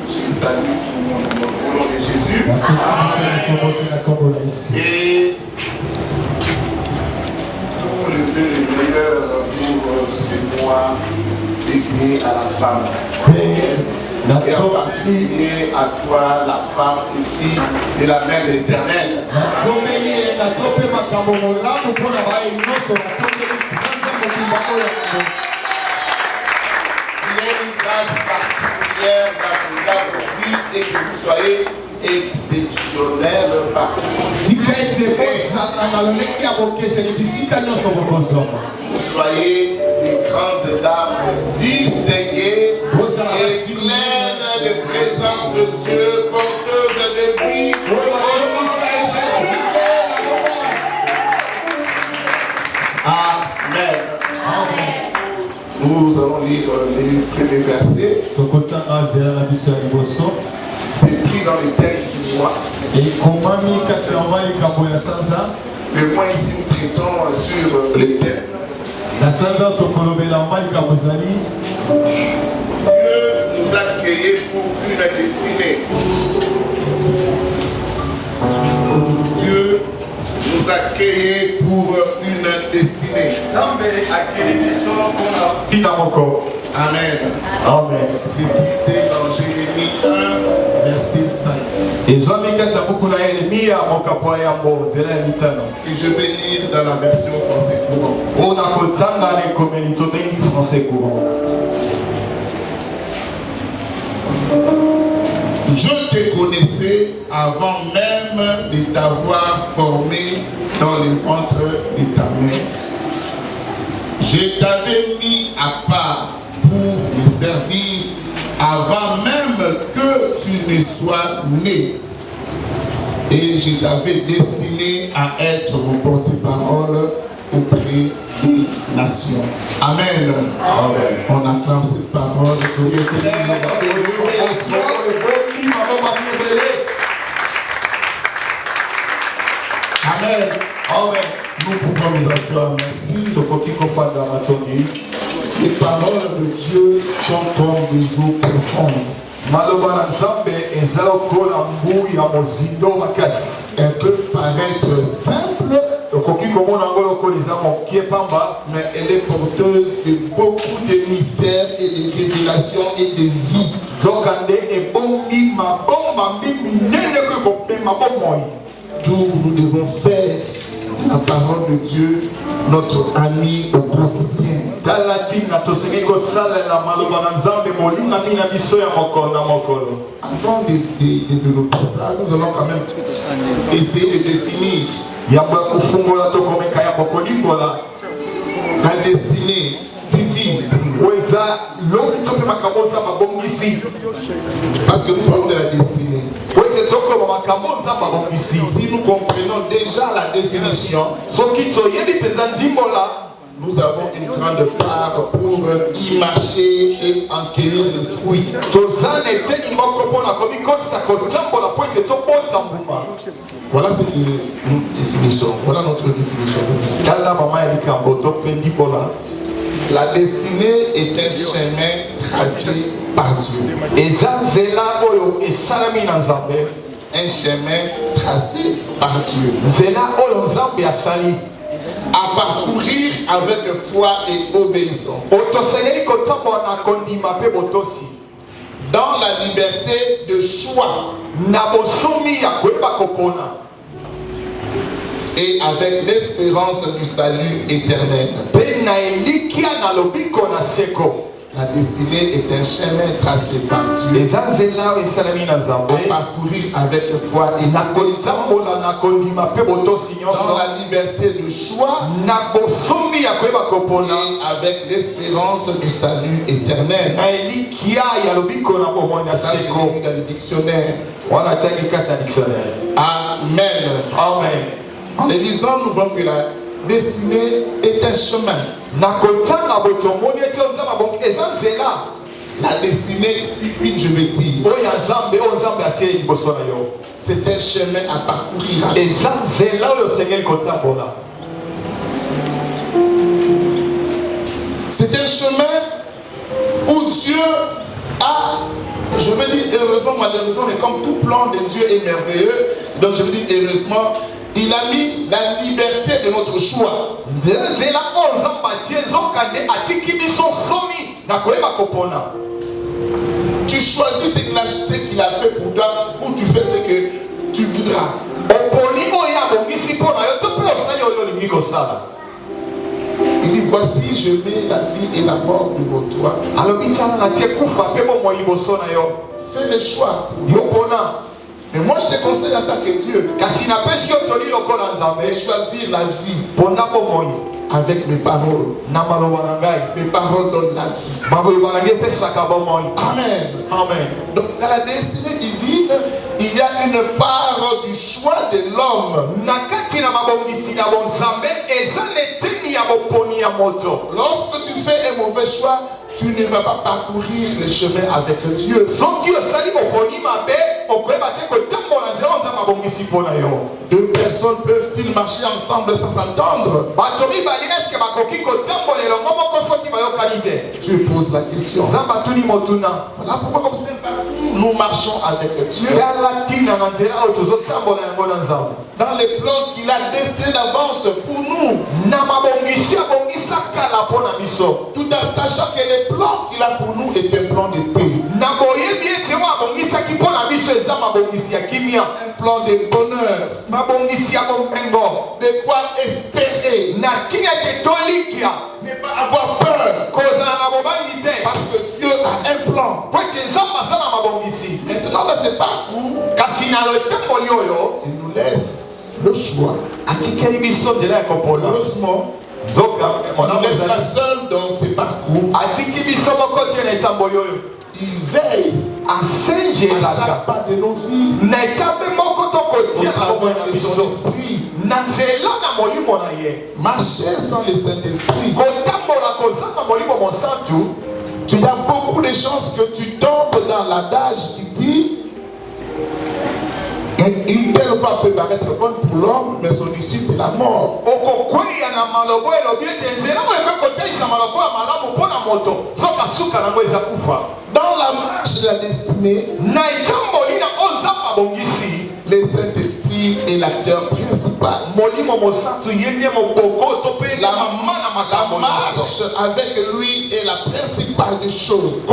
Je salue tout le monde au nom de Jésus. Et tout le vœu le meilleur pour ce mois dédié à la femme. Et en particulier à toi, la femme et fille de la mère de l'Éternel. Il y a une grâce particulière dans vos vies et que vous soyez exceptionnels partout. Vous soyez des grandes dames distinguées et pleines de présence de Dieu, porteuses de vie. Amen. Nous allons lire les premiers versets. C'est pris dans les textes du mois. Le mois ici, nous traitons sur les thèmes. Dieu nous a créés pour une destinée. Dieu nous a créés pour une destinée. Amen. Amen. C'est écrit dans Jérémie 1, verset 5. Et je vais lire dans la version français courant. Je te connaissais avant même de t'avoir formé dans le ventre de ta mère. Je t'avais mis à part pour me servir avant même que tu ne sois né. Et je t'avais destiné à être mon porte-parole auprès des nations. Amen. Amen. On acclame cette parole. Amen. Amen. Nous pouvons nous asseoir. Merci. Les paroles de Dieu sont comme des eaux profondes. Elles peuvent paraître simples, mais elle est porteuse de beaucoup de mystères et de révélations et de vie. D'où nous devons faire la parole de Dieu notre ami au quotidien. Avant de développer ça, nous allons quand même essayer de définir la destinée divine. Parce que nous parlons de la destinée. Si nous comprenons déjà la définition, nous avons une grande part pour y marcher et en cueillir le fruit. Voilà ce que nous définissons. Voilà notre définition. La destinée est un chemin tracé par Dieu. Un chemin tracé par Dieu. À parcourir avec foi et obéissance. Dans la liberté de choix. Et avec l'espérance du salut éternel. La destinée est un chemin tracé par Dieu. À parcourir avec foi et obéissance. Dans la liberté de choix. Et avec l'espérance du salut éternel. Ça, j'ai lu dans le dictionnaire. Amen. Amen. En les lisant, nous voyons que la destinée est un chemin. La destinée typique, je vais dire, c'est un chemin à parcourir. C'est un chemin où Dieu a Je veux dire heureusement, malheureusement, mais comme tout plan de Dieu est merveilleux, donc je veux dire heureusement, il a mis la liberté de notre choix. Tu choisis ce qu'il a fait pour toi, ou tu fais ce que tu voudras. Il dit, voici, je mets la vie et la mort devant toi. Fais le choix. Mais moi je te conseille en tant que Dieu de choisir la vie avec mes paroles. Mes paroles donnent la vie. Amen. Amen. Donc dans la destinée divine, il y a une part du choix de l'homme. Lorsque tu fais un mauvais choix, tu ne vas pas parcourir le chemin avec Dieu. Deux personnes peuvent-ils marcher ensemble sans s'entendre? Dieu pose la question. Voilà pourquoi comme c'est nous marchons avec Dieu. Dans les plans qu'il a destinés d'avance pour nous. Tout en sachant que les plans qu'il a pour nous est un plan de paix. Un plan de bonheur. De quoi espérer. Ne pas avoir peur. Parce que Dieu a un plan. Maintenant dans ce parcours, il nous laisse le choix. Heureusement, on ne laisse pas seul dans ces parcours. Il veille à chaque pas de nos vies. Au travers de son esprit. Marcher sans le Saint-Esprit. Tu as beaucoup de chances que tu tombes dans l'adage qui dit une telle voie peut paraître bonne pour l'homme, mais son issue c'est la mort. Dans la marche de la destinée, le Saint-Esprit est l'acteur principal. La marche avec lui est la principale des choses.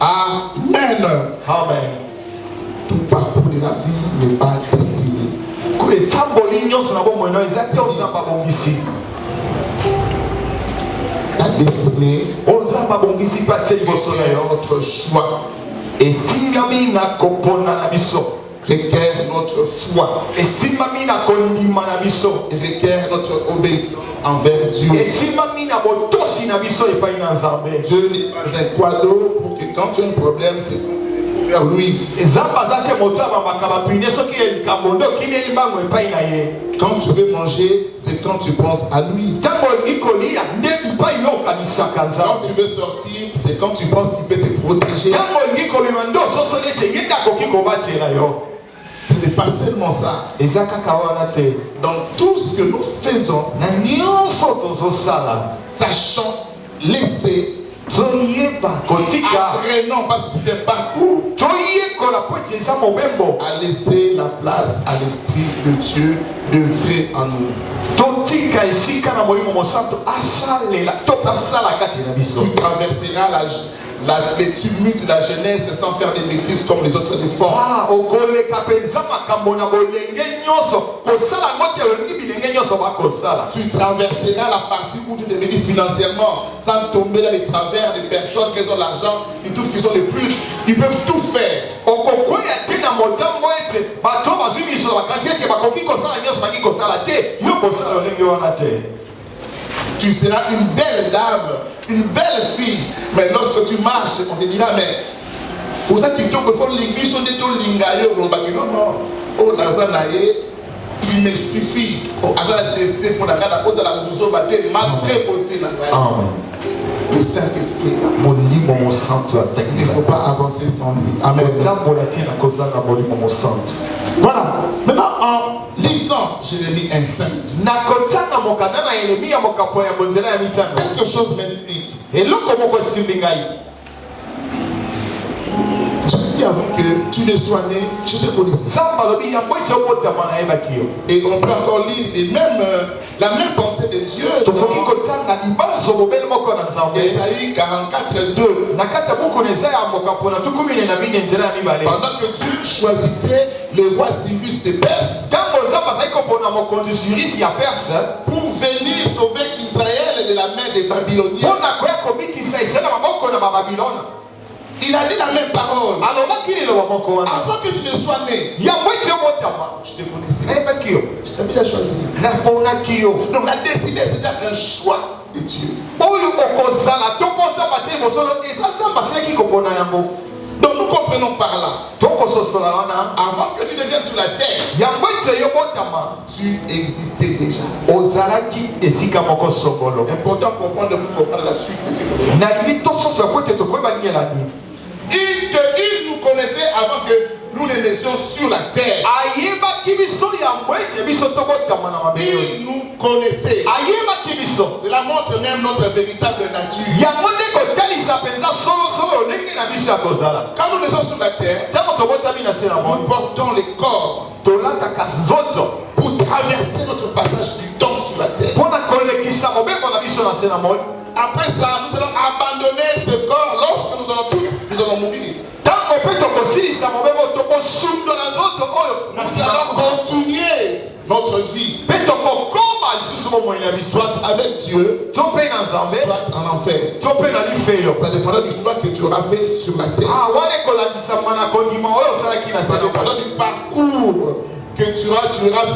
Amen. Amen. Tout parcours de la vie n'est pas destiné. La destinée est notre choix. Requiert notre foi. Requiert notre obéissance envers Dieu. Dieu n'est pas un quado pour que quand tu as un problème, c'est vers lui. Quand tu veux manger, c'est quand tu penses à lui. Quand tu veux sortir, c'est quand tu penses qu'il peut te protéger. Ce n'est pas seulement ça. Dans tout ce que nous faisons, sachant laisser, apprenant, parce que c'est un parcours, à laisser la place à l'Esprit de Dieu d'œuvrer en nous. Tu traverseras les tumultes de la jeunesse sans faire des bêtises comme les autres efforts. Tu traverseras la partie où tu deviens financièrement sans tomber dans les travers des personnes qui ont l'argent, ils trouvent qu'ils sont les plus, ils peuvent tout faire. Tu seras une belle dame, une belle fille, mais lorsque tu marches, on te dira, mais pour ça qu'il faut l'inglise, on dit tout l'ingayo, oh Nazanaye, il me suffit. Le Saint-Esprit, il ne faut pas avancer sans lui. Amen. Voilà. Maintenant, en lisant lisant Jérémie 1:5, quelque chose m'indique. Tu dis avant que tu ne sois né, je te connaissais. Et on peut encore lire et même la même pensée de Dieu dans Ésaïe 44:2. Pendant que tu choisissais le roi Cyrus de Perse pour venir sauver Israël de la main des Babyloniens, il a dit la même parole. Avant que tu ne sois né, je te connaissais. Je t'avais déjà choisi. Donc la destinée, c'est un choix de Dieu. Donc nous comprenons par là, avant que tu ne viennes sur la terre, tu existais déjà. Important de comprendre pour comprendre la suite de ces problèmes. Il nous connaissait avant que nous ne naissions sur la terre. Il nous connaissait. Cela montre même notre véritable nature. Quand nous naissons sur la terre, nous portons les corps pour traverser notre passage du temps sur la terre. Après ça, nous allons abandonner ce corps lorsque nous allons mourir. Nous allons continuer notre vie, soit avec Dieu, soit en enfer. Ça dépendra du choix que tu auras fait sur la terre. Ça dépendra du parcours que tu auras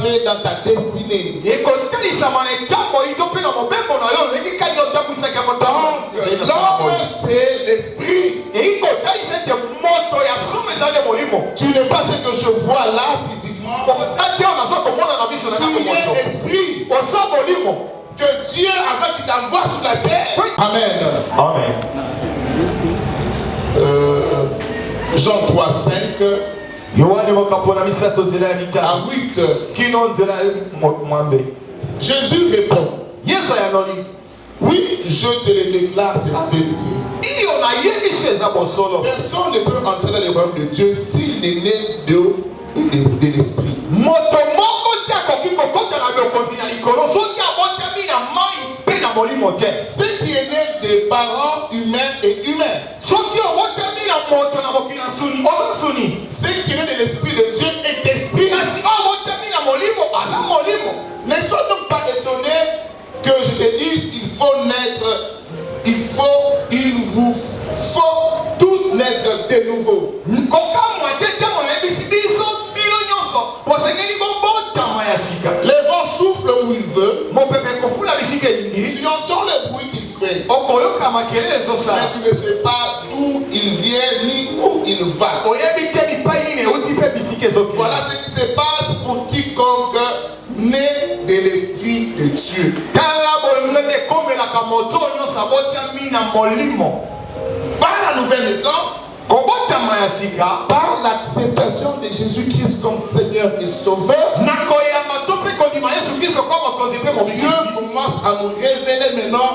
fait dans ta destinée. Donc, l'homme, c'est l'esprit. Tu n'es pas ce que je vois là physiquement. Tu es esprit. Que Dieu avait qui t'envoie sur la terre. Amen. Amen. Jean 3:5 à 8. Jésus répond: oui, je te le déclare, c'est la vérité. Personne ne peut entrer dans le royaume de Dieu s'il est né de l'esprit. Ce qui est né des parents humains et humains. Ce qui est né de l'esprit de Dieu est esprit. Ne sois donc pas étonné que je te dise, il vous faut tous naître de nouveau. Le vent souffle où il veut. Tu entends le bruit qu'il fait, mais tu ne sais pas d'où il vient ni où il va. Voilà ce qui se passe pour quiconque né de l'esprit de Dieu. Par la nouvelle naissance, par l'acceptation de Jésus-Christ comme Seigneur et Sauveur, Dieu commence à nous révéler maintenant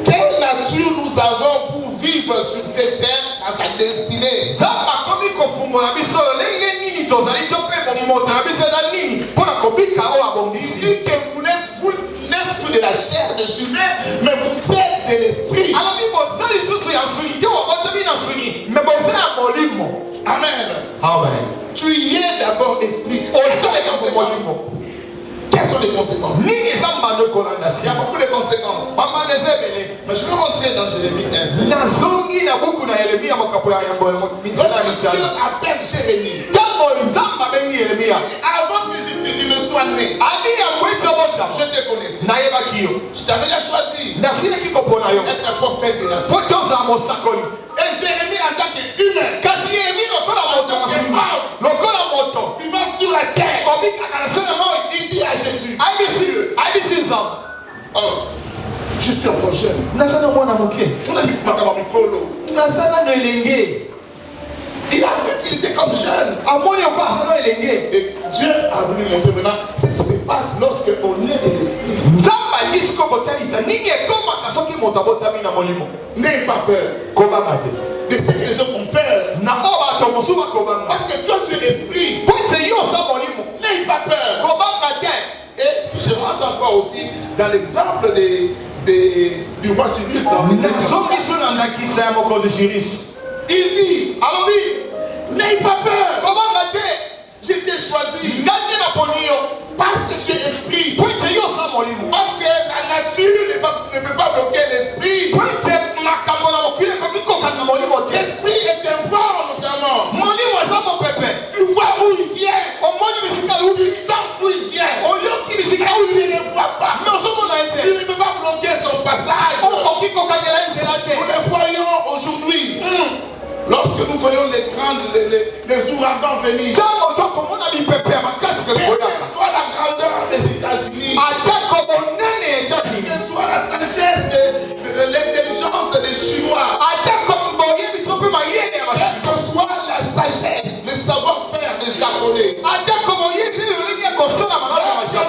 quelle nature nous avons pour vivre sur cette terre à sa destinée. Il dit que vous n'êtes plus de la chair des humains, mais vous êtes de l'esprit. Amen. Amen. Tu y es d'abord esprit. Quelles sont les conséquences? Il y a beaucoup de conséquences. Mais je vais rentrer dans Jérémie 1. Dieu appelle Jérémie. Avant que tu ne sois né, je te connaissais. Je t'avais déjà choisi d'être un prophète de la nation. Et Jérémie en tant qu'humain, il va sur la terre. Il dit à Jésus: oh, je suis encore jeune. Il a vu qu'il était comme jeune. Et Dieu a voulu montrer maintenant ce qui se passe lorsque on est de l'esprit. N'aie pas peur de ce que les gens ont peur. Parce que toi tu es l'esprit. N'aie pas peur. Et si je rentre encore aussi dans l'exemple du roi Cyrus dans il dit, n'aie pas peur. Je t'ai choisi parce que tu es esprit. Parce que la nature ne peut pas bloquer l'esprit. L'esprit est un vent notamment. Tu vois où il vient. Tu sens où il vient. Tu ne le vois pas. Tu ne peux pas bloquer son passage. Nous le voyons aujourd'hui. Lorsque nous voyons les ouragans venir, quelle que soit la grandeur des États-Unis, quelle que soit la sagesse, l'intelligence des Chinois, quelle que soit la sagesse, le savoir-faire des Japonais,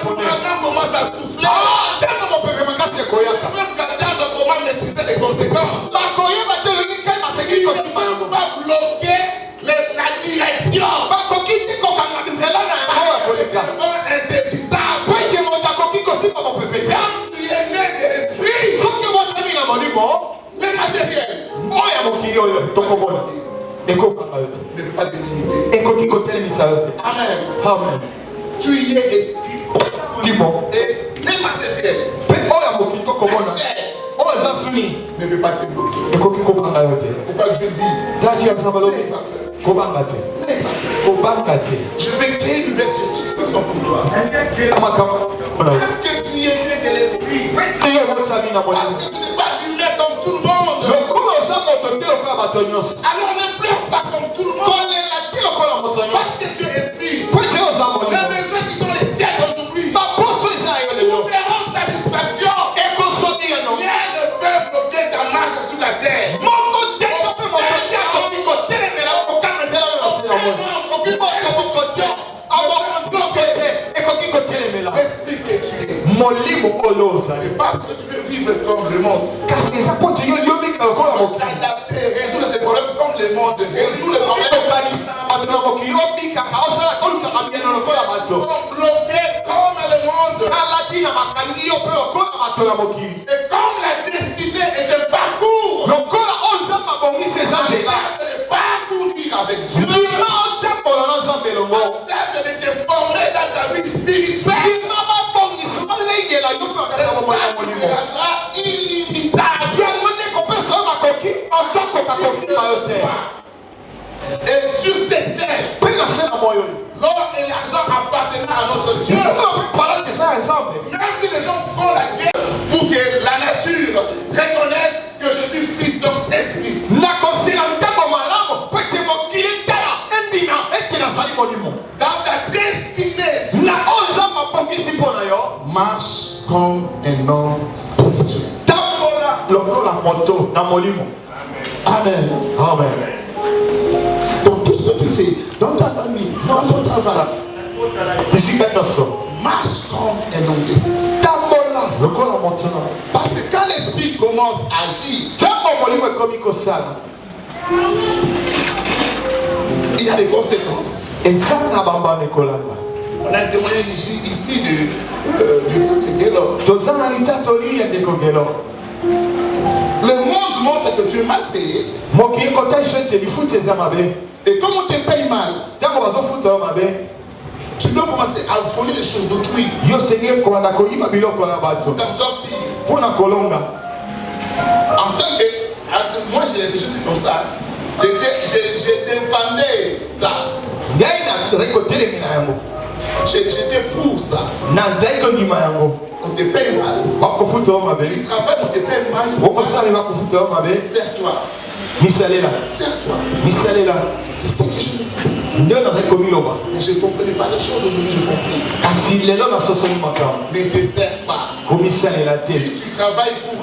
l'ouragan commence à souffler, parce qu'attendre comment maîtriser les conséquences. Ils ne peuvent pas bloquer la direction. C'est insaisissable. Quand tu es né de l'esprit, le matériel ne peut pas te limiter. Amen. Tu y es esprit. Et les matériels, la chair, ne peut pas te bloquer. Pourquoi Dieu dit je vais créer une version pour toi. Parce que tu es né de l'esprit. Parce que tu n'es pas humain comme tout le monde. Alors ne pleure pas comme tout le monde. Parce que tu es esprit. Les besoins qui sont les tiens aujourd'hui, nous verrons satisfaction. Rien ne peut bloquer ta marche sur la terre. L'esprit que tu es. C'est parce que tu veux vivre comme le monde. T'adapter, résoudre des problèmes comme le monde. Résoudre les problèmes. Bloquer comme le monde. Et comme la destinée est un parcours. Accepte de parcourir avec Dieu. Accepte de te former dans ta vie spirituelle. C'est ça qui te rendra illimitable. Et sur cette terre, l'or et l'argent appartenant à notre Dieu. Même si les gens font la guerre pour que la nature reconnaisse que je suis fils d'homme esprit. Dans ta destinée, marche comme un homme spirituel. Amen. Dans tout ce que tu fais, dans ta famille, dans ton travail, marche comme un homme d'esprit. Parce que quand l'esprit commence à agir, il y a des conséquences. On a témoigné ici du Gelo. Le monde montre que tu es mal payé. Et comme on te paye mal, tu dois commencer à voler les choses d'autrui pour t'en sortir. En tant que... Moi j'ai réfléchi comme ça. Je défendais ça. J'étais pour ça. On te paye mal. Tu travailles, on te paye mal. Serre-toi. Serre-toi. C'est ça que je me dis. Mais je ne comprenais pas les choses aujourd'hui, j'ai compris. Ne te sers pas. Si tu travailles pour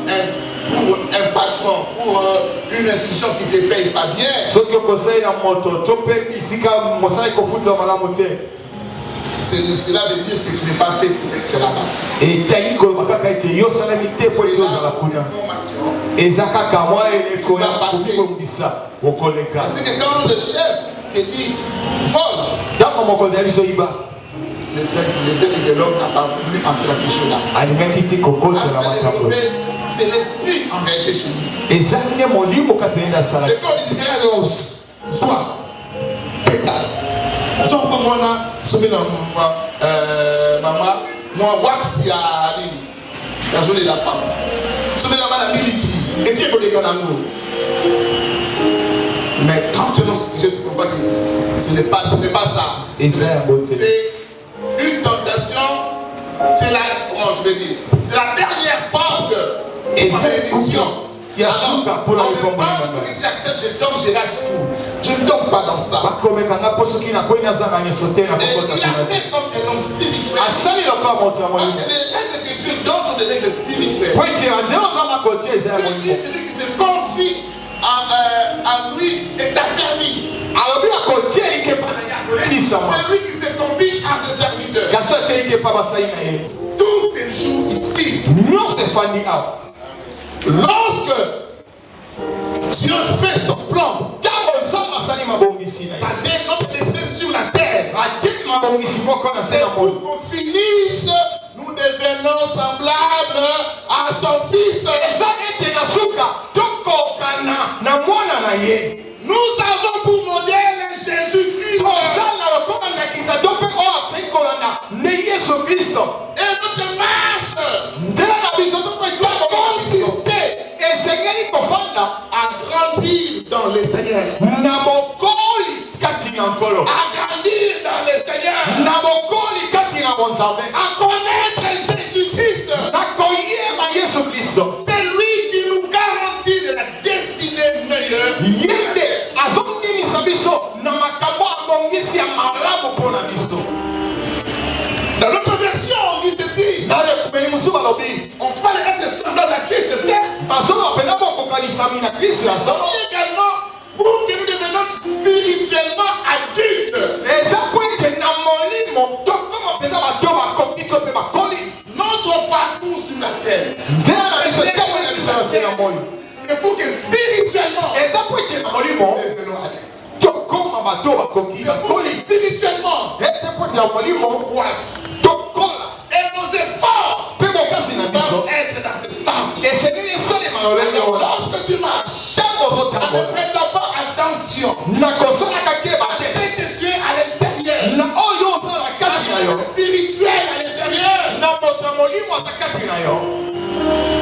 un patron, pour une institution qui ne te paye pas bien, cela veut dire que tu n'es pas fait pour être là-bas. Et taï koloba kaka ete yo salamité faut C'est être là dans la une kuna. information. Ezaka kamwa ele ko ya Ça va passer. komisa okoleka. C'est que quand le chef te dit vole, Dama moko ya biso iba. le fait que l'homme n'a pas voulu entrer dans ces choses-là. Alingaki te kokota Parce na que makambo. développer, c'est l'esprit en réalité chez nous. Ezange molimo katenda sala. Et quand il dit rien de soit pétale. Soit comme on a sauvé maman, moi, wax ya la journée de la femme. Sauvé la maman la miliki. Et puis, il y a un amour. Mais quand tu comprends que ce n'est pas ça. C'est une tentation. C'est la, comment je vais dire, c'est la dernière porte Et pour la c'est bénédiction. Il y a souka pour la on me pense que si j'accepte, je tombe, je rate tout. Je ne tombe pas dans ça. Et il a fait comme un homme spirituel. Parce que les règles que Dieu donne sont des règles spirituelles. Celui qui se confie à lui est affermi. Celui qui se confie à ses serviteurs. Tous ces jours ici, lorsque Dieu fait son plan, ça dénote l'esprit sur la terre. C'est pour qu'on finisse, nous devenons semblables à son fils. Nous avons pour modèle Jésus-Christ. Et notre marche doit consister à grandir dans le Seigneur. À grandir dans le Seigneur. À connaître Jésus-Christ. C'est lui qui nous garantit de la destinée meilleure. Dans notre version, on dit ceci. On parle d'être semblable à Christ, certes. Mais également pour que nous devenions spirituellement adultes. Notre parcours sur la terre, c'est pour que spirituellement, nous devenons adultes. C'est pour que spirituellement, nous croître. Et nos efforts doivent être dans ce sens. Alors, lorsque tu marches, ne prête pas attention à ce que tu es à l'intérieur, spirituel à l'intérieur.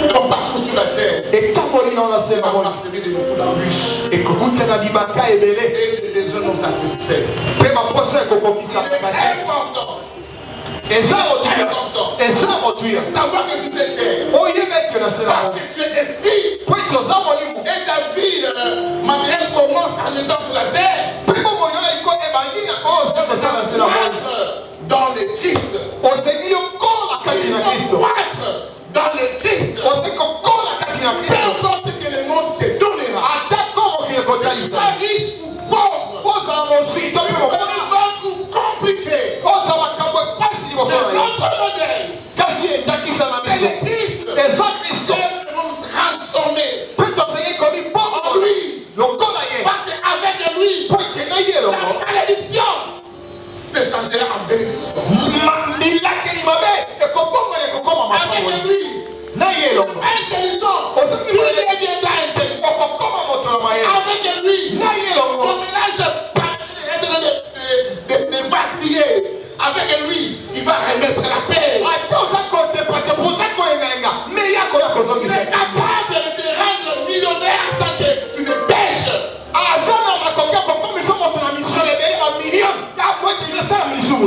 Ton parcours sur la terre va parsemer de beaucoup d'embûches et des gens non satisfaits. Il est important de savoir que sur cette terre, parce que tu es esprit, et ta vie matérielle commence à naissance sur la terre, dans le Christ. Il faut croître dans le Christ. Peu importe ce que le monde te donnera, soit riche ou pauvre, ou compliqué, c'est notre modèle. C'est le Christ. Dieu veut nous transformer en lui. Parce qu'avec lui, la malédiction se changera en bénédiction. Avec lui, intelligent, tu deviendras intelligent. Avec lui, ton ménage de vaciller. Avec lui, il va remettre la paix. Il est capable de te rendre millionnaire sans que tu ne pêches.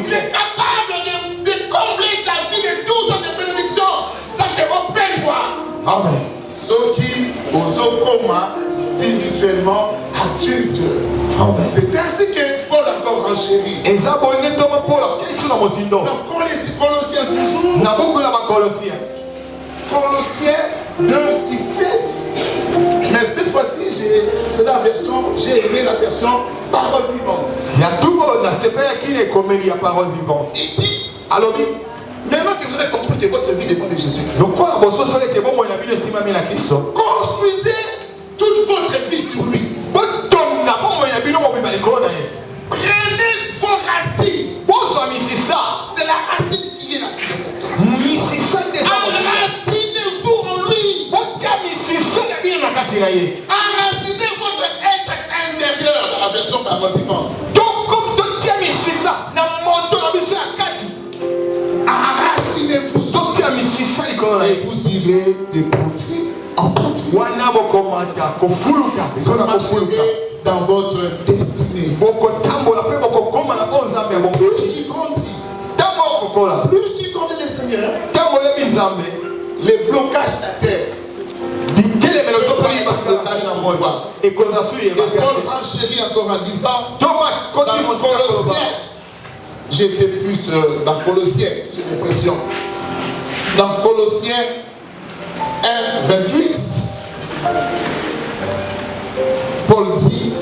Il est capable de combler ta vie de toutes sortes de bénédictions sans que tu payes quoi. Amen. Ceux qui osent spirituellement adultes. C'est ainsi que Paul encore renchérit. Donc Colossiens toujours. Colossiens 2, 6, 7. Mais cette fois-ci, c'est la version, j'ai aimé la version parole vivante. parole vivante. Il dit, Alors, maintenant que vous avez compris que votre vie dépend de Jésus-Christ, construisez toute votre vie sur lui. Prenez vos racines. C'est la racine qui est la plus importante. Enracinez-vous en lui. Enracinez votre être intérieur dans la version parole vivante. Enracinez-vous et vous irez de country en country. Vous marcherez dans votre destinée. Plus tu grandis, plus tu connais le Seigneur, les blocages de la terre. Et Paul renchérit encore en disant, dans Colossiens, j'étais plus dans Colossiens, j'ai l'impression. Dans Colossiens 1, 28, Paul dit,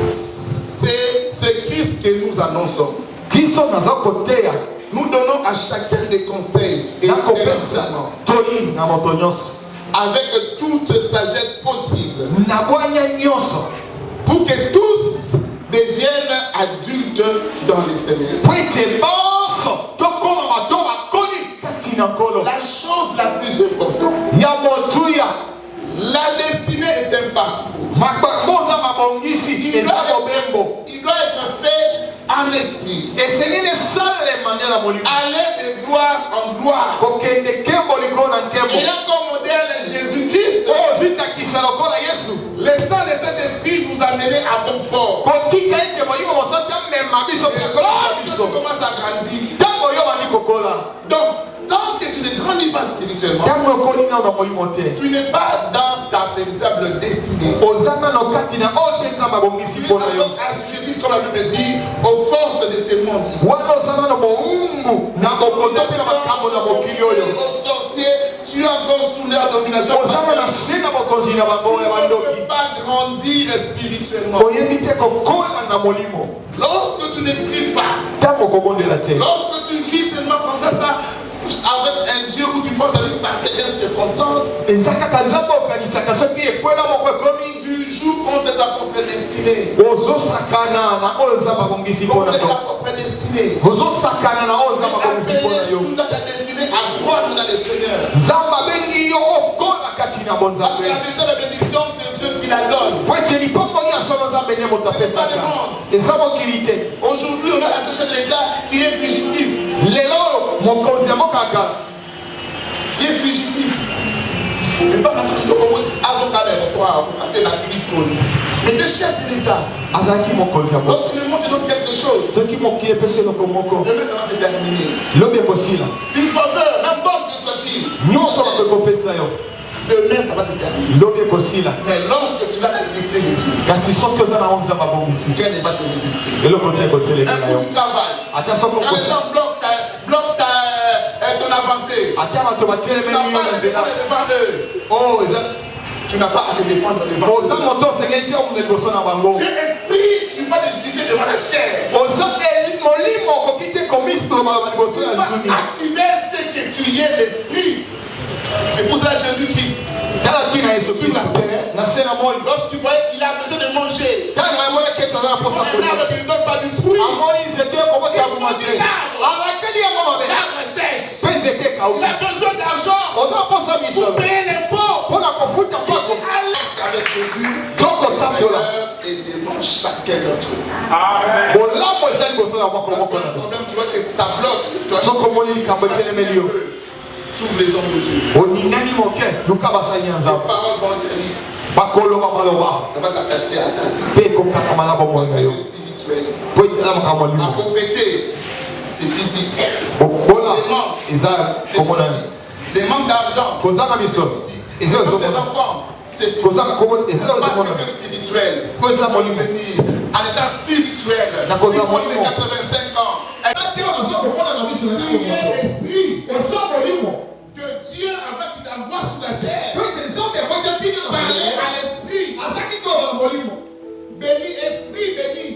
c'est Christ que nous annonçons. Nous donnons à chacun des conseils et des enseignements avec toute sagesse possible pour que tous deviennent adultes dans le Seigneur. La chose la plus importante, la destinée est un parcours. Il doit être fait en esprit. Aller de gloire en gloire. Ayant comme modèle Jésus-Christ, laissant le Saint-Esprit nous amener à bon port. Et lorsque tu commences à grandir, donc tant que tu ne grandis pas spirituellement, tu n'es pas dans ta véritable destinée. Tu es encore assujetti, comme la Bible dit, aux forces de ce monde ici. Aux sorciers, tu es encore sous leur domination. Tu ne peux pas grandir spirituellement. Lorsque tu ne pries pas, lorsque tu vis seulement comme ça, avec un Dieu où tu penses à lui par certaines circonstances, tu joues contre ta propre destinée. Contre ta propre destinée. Tu es appelé sous ta destinée à droite dans le Seigneur. Parce que la véritable bénédiction, c'est Dieu qui la donne. Aujourd'hui, on a la Séchelle de l'État qui est fugitif. Qui est fugitif. Mais pas quand tu dois mais le chef de l'État, lorsqu'il le monde te donne quelque chose, demain ça va se terminer. Une faveur, n'importe que soit-il, demain ça va se terminer. Mais lorsque tu vas la laisser de Dieu, Dieu ne va te résister. Un coup du travail, quand les gens bloquent ton avancée, tu n'as pas à te défendre devant eux. Tu n'as pas à te défendre devant eux. Tu es esprit, tu vas te justifier devant la chair. Tu vas activer ce que tu es l'esprit. C'est pour ça Jésus-Christ sur la terre, lorsqu'il voyait qu'il a besoin de manger, il ne donne pas du fruit, l'arbre sèche, il a besoin d'argent pour payer les pauvres. Avec Jésus, et devant chacun d'entre eux. Problème, tu vois que ça bloque. Tous les hommes de Dieu. Les paroles vont être dites. Ça va s'attacher à ta vie. Spirituel. À prophéter, c'est physique. Les manques, c'est physique. Les manques d'argent, c'est physique. Les enfants, c'est physique. Parce que c'est spirituel. En état spirituel, il faut les 85 ans. Que Dieu, avant qu'il t'envoie sur la terre, parler à l'esprit. Béni, esprit, béni.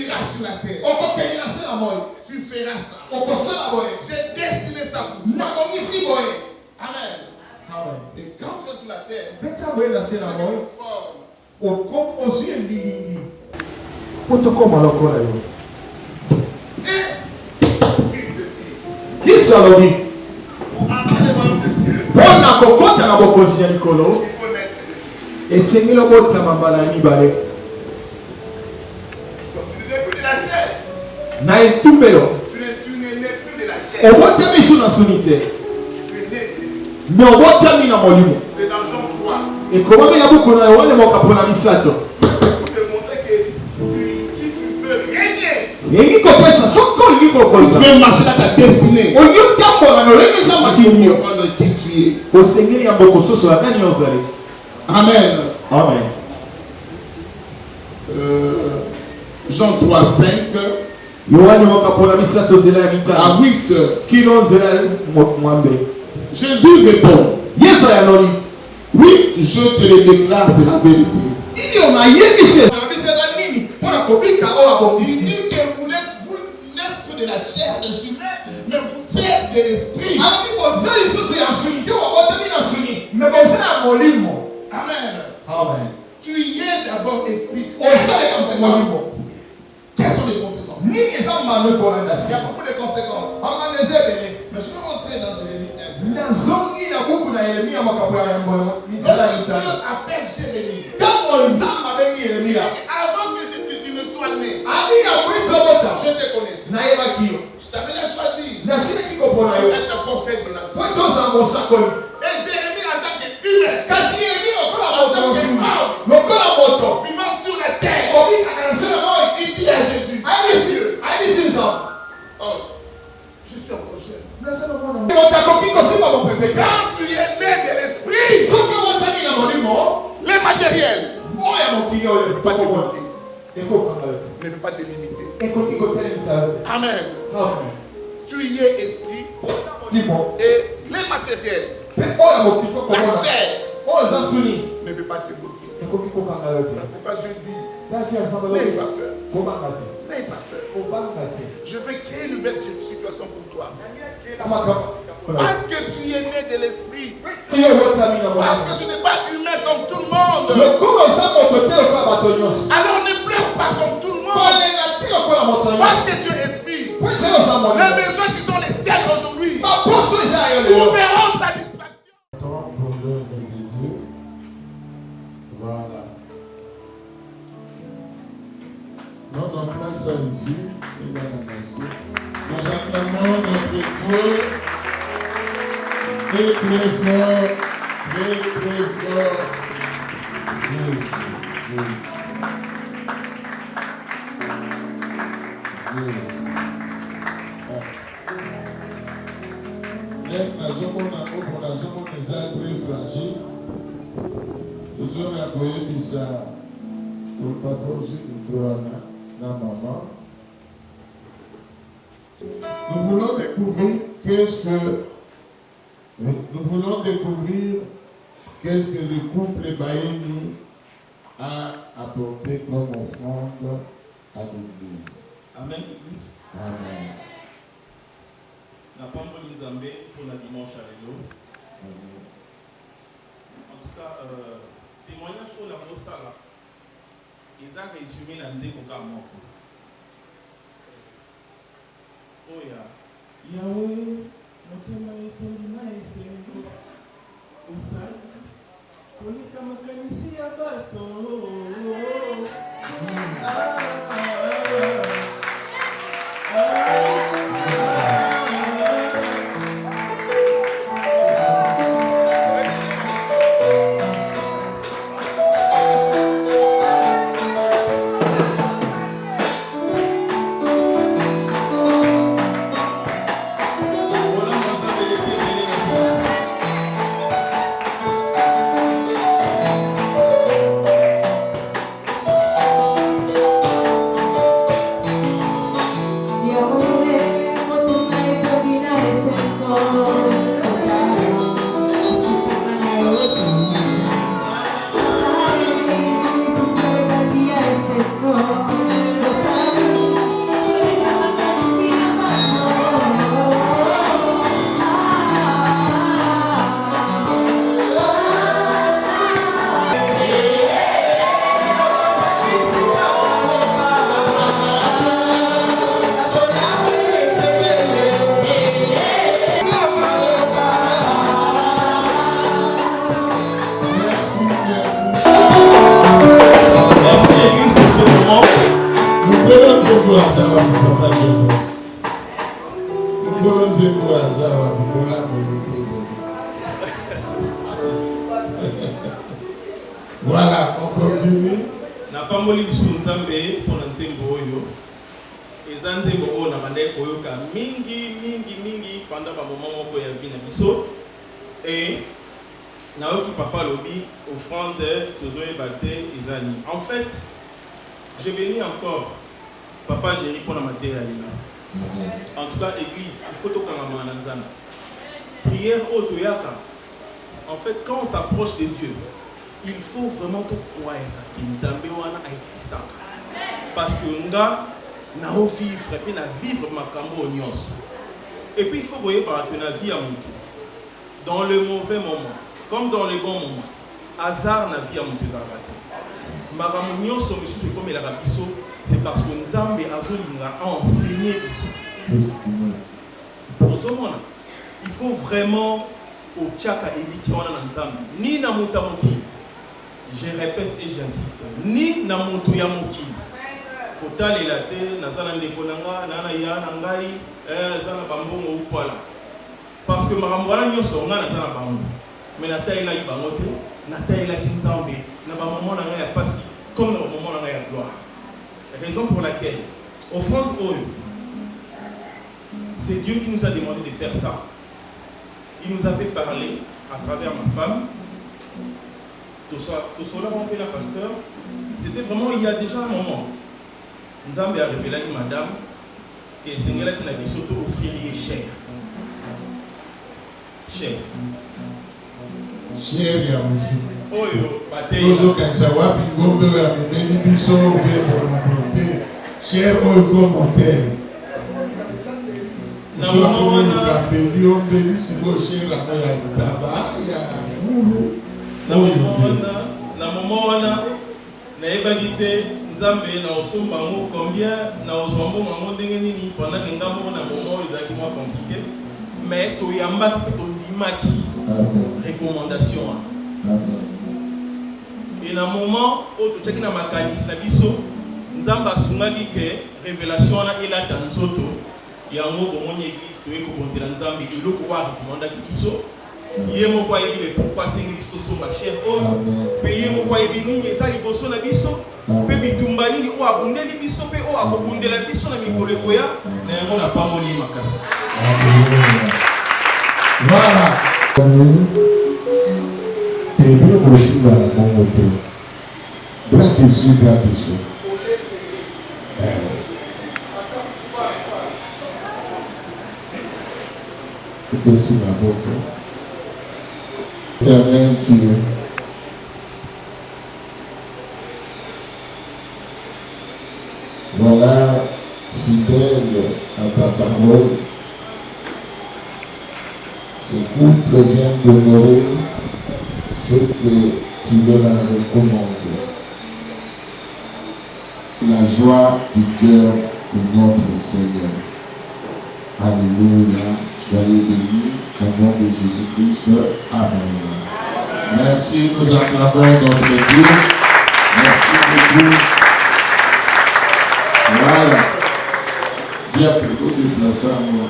iras sur la terre. Tu feras ça. J'ai destiné ça pour toi. Amen. Et quand tu es sur la terre, tu es une forme. Yesu alobi Pour entrer les royaumes de Dieu, mpona kokota na bokonzi ya likolo il faut naître de Dieu. esengeli obotama mbala ya mibale Donc tu n'es plus de la chair. na etumbelo Tu n'es plus de la chair. obotami su na suni te Tu es né de l'esprit. me obotami na molimo C'est dans Jean 3. ekomami na buku na yohane mokapona misato Pour te montrer que si tu veux régner, elingi kopesa soki olingi tu kokonza veux marcher dans ta destinée. olingi otambola na olenge eza makini yo Comprendre qui tu es. osengeli yango kososola nani ozali Amen. amen Jean 3, 5 yohane mokapona misato nzela ya à mitano 8. kino nzela ya mwambe Jésus répond, yesu ayanoli oui, je te le déclare, c'est la vérité. iyo nayebisi nayebisi eza nini mpona kobika oyo Il abongisi dit que vous n'êtes de la chair de humain, mais vous êtes de l'esprit. alobi boza lisusu ya suni te wabotami na suni me boza ya molimo Amen. amen Tu y es d'abord esprit. oza ya Conséquences. molimo Quelles sont les conséquences? nini eza mbano ekolanda Il y a nsima beaucoup de conséquences. ambana eza ebele Mais je vais rentrer dans Jérémie 1. nazongi na buku na yeremia makambo ya yambo mitala Lorsque Dieu mitano appelle Jérémie, ntango nzambe abengi yeremia avant que tu ne sois né, abi ya kwiti obota je te connaissais. nayebaki yo Je t'avais déjà choisi nasilaki kopona yo pour être un prophète de la po foi. tozala mosakoli Et Jérémie en tant qu'humain, kasi yeremia lokola moto mosuni lokola moto vivant sur la terre, obikaka na nse na moi il dit à Jésus, ayebisi nzambe oh, je suis encore jeune. moto akoki kosimba mopepe Quand tu es né de l'esprit, soki owotami na molimo les matériels moyo ya mokili oyo ekokomona ekokanga yo ne peuvent pas te limiter. te ekoki kotelemisa yo te Amen. amen Tu y es esprit oza molimo et les matériels, mpe oyo ya mokili la kokomona chair, oyo eza nsuni ne peut pas te bloquer. ekoki kokanga yo te Pourquoi Dieu dit, taki ya nzambe n'aie lobi pas peur, kobanga te n'aie pas peur. kobanga te Je vais créer une nouvelle situation pour toi. na makambo Parce que tu es né de l'esprit. iyo owotami na Parce molimo que tu n'es pas humain comme tout le monde. lokola oza moto te lokola bato nyonso Alors ne pleure pas comme tout le monde. kolenga te lokola moto nyonso Parce que tu es esprit. po ete oza Les molimo besoins qui sont les tiens aujourd'hui baposo eza ya yo lelo trouveront satisfaction. Temps pour l'œuvre de Dieu. Voilà. Notre place ici, et dans la nation. Nous acclamons notre Dieu très très fort, très très fort. Jésus, Jésus. Jésus. Nazomona oyo nazomona eza très fragile. Tozonga koyebisa papa ozwi mikro wana na maman. Nous voulons découvrir qu'est-ce que le couple Baeni a apporté comme offrande à l'église. Amen, Église. Amen. Na pamboli Nzambe pour la dimanche à l'élo. Amen. En tout cas, témoignage pour la Mosala. Ils ont résumé la Nzeko Kamoko. Oh ya. Yahweh, motema etondi na esengo. Usali. Konika makanisi ya bato. Voilà, Voilà, on continue. Na pamboli biso nzambe pona nzembo oyo. Eza nzembo oyo na bande koyoka mingi pendant ba moment moko ya vie na biso. Et na oki papa lobi offrande tozoyeba te ezani. En fait, j'ai béni encore papa Géry pour la matière là. En tout cas, église, il faut tout quand prière au toyaka. En fait, quand on s'approche de Dieu, il faut vraiment tout croire que Nzambe wana existe. Parce que nga na vivre et puis na vivre makambo nyos. Et puis il faut voir que na vie à mon dans le mauvais moment comme dans le bon moment. Hasard na vie à mon tezarate. Makambo nyos monsieur comme la biso, c'est parce que Nzambe azolinga enseigner biso. Il faut vraiment au tchaka eliki wana na Nzambe. Ni na mutamoki. Je répète et j'insiste. Ni na mutu ya moki. Kotali la te nazana ndeko nanga nana ya nangai zana bambongo upala. Parce que makambo wana nyoso nga nazana bambongo. Mais na taila ibango te, na taila kinzambe, na ba moment nanga ya pasi comme na moment nanga ya gloire. Raison pour laquelle offrande oyo, c'est Dieu qui nous a demandé de faire ça. Il nous avait parlé à travers ma femme. Tout cela, mon père, pasteur, c'était vraiment il y a déjà un moment. Nous avons révélé à madame que le Seigneur a dit surtout offrir cher. Cher. Cher, il y a monsieur. Oh, yo, bataille. Nous autres, quand ça va, puis nous avons amené des bisous pour la beauté. Cher, oh, commentaire. Na moment wana na ebagite nzambe na osomba ngo combien na osomba ngo ndenge nini pendant que ngambo na moment ezaki moins compliqué mais to yamba to ndimaki recommandation. Amen. Et na moment où to cheki na makanisi na biso nzamba sungaki ke révélation na elata nzoto yango bomoni église to ekobondela nzambe iloko wa recommanda biso. Yemo kwa yebi le pourquoi c'est Christo somba cher oh pe yemo kwa yebi nini ezali boso na biso pe bitumba nini o abundeli biso pe o akobundela biso na mikolo koya na yango na pamoli makasi. Voilà. Et bien aussi dans mon côté. Bras dessus, bras dessous. Aussi ma boca. Éternel Dieu, voilà, fidèle à ta parole, ce couple vient d'honorer ce que tu leur as recommandé. La joie du cœur de notre Seigneur. Alléluia. Soyez bénis au nom de Jésus-Christ. Amen. Merci, nous acclamons notre Dieu. Merci beaucoup. Voilà. Bien plutôt déplacer à moi.